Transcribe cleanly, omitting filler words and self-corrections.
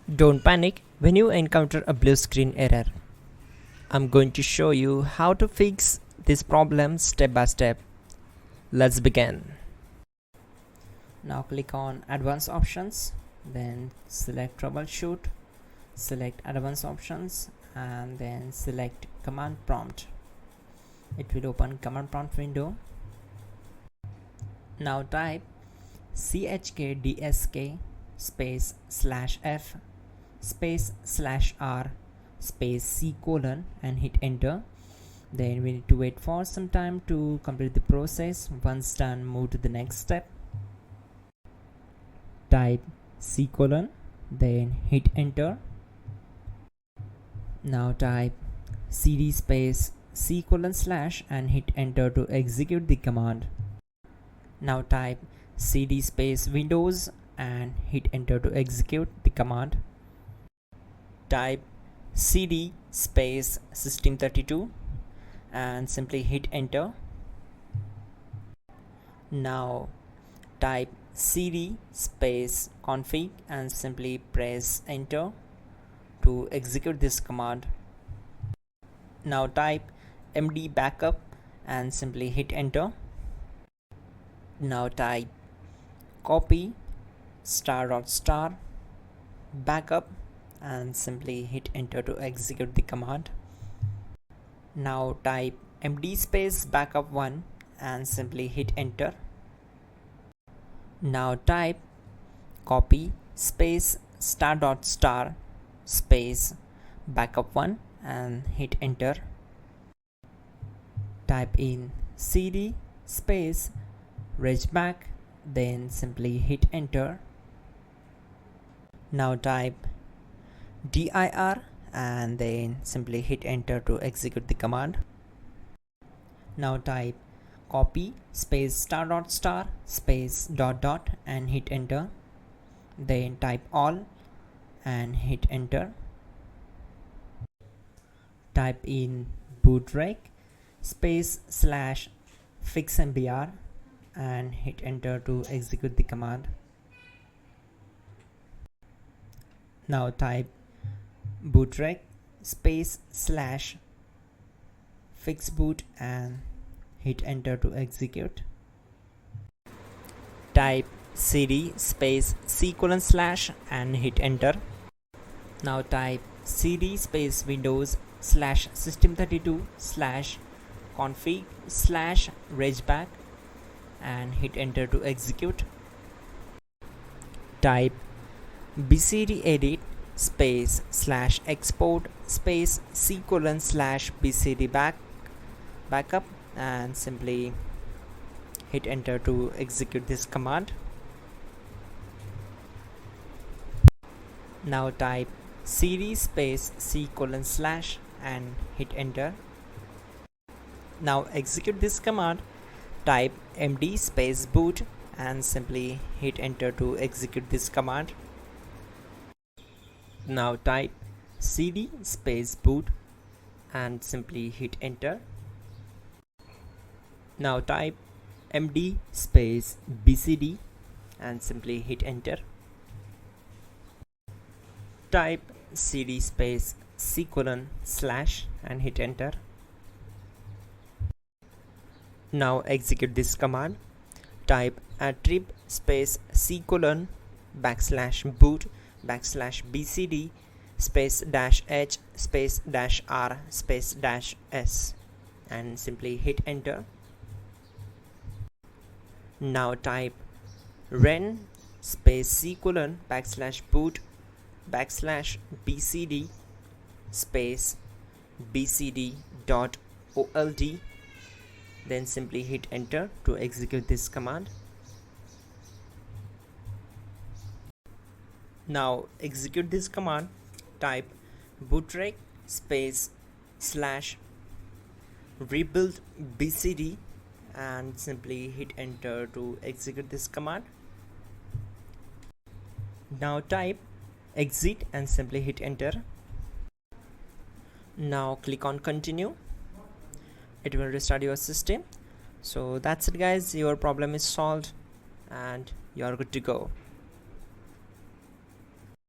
Don't panic when you encounter a blue screen error. I'm going to show you how to fix this problem step by step. Let's begin. Now click on Advanced Options, then select Troubleshoot, select Advanced Options, and then select Command Prompt. It will open Command Prompt window. Now type chkdsk space /f space /r space c : and hit enter. Then we need to wait for some time to complete the process. Once done, move to the next step. Type c : then hit enter. Now type cd space c : / and hit enter to execute the command. Now type cd space Windows and hit enter to execute the command. Type cd space system32 and simply hit enter. Now type cd space config and simply press enter to execute this command. Now type md backup and simply hit enter. Now type copy *** backup and simply hit enter to execute the command. Now type md space backup1 and simply hit enter. Now type copy space ** space backup1 and hit enter. Type in cd space regback, then simply hit enter. Now type dir and then simply hit enter to execute the command. Now type copy space ** space ... and hit enter. Then type all and hit enter. Type in bootrec space /fixmbr and hit enter to execute the command. Now type bootrec space /fixboot and hit enter to execute. Type cd space c : / and hit enter. Now type cd space Windows /system32 /config /regback and hit enter to execute. Type bcdedit space /export space c : /bcd backup and simply hit enter to execute this command. Now type cd space c : / and hit enter. Now execute this command. Type md space boot and simply hit enter to execute this command. Now type cd space boot and simply hit enter. Now type md space bcd and simply hit enter. Type cd space c : / and hit enter. Now execute this command. Type attrib space c : \boot \bcd space -h space -r space -s and simply hit enter. Now type ren space c : \boot \bcd space bcd.old, then simply hit enter to execute this command. Now execute this command. Type bootrec space /rebuildbcd and simply hit enter to execute this command. Now type exit and simply hit enter. Now click on continue. It will restart your system. So that's it guys, your problem is solved and you are good to go.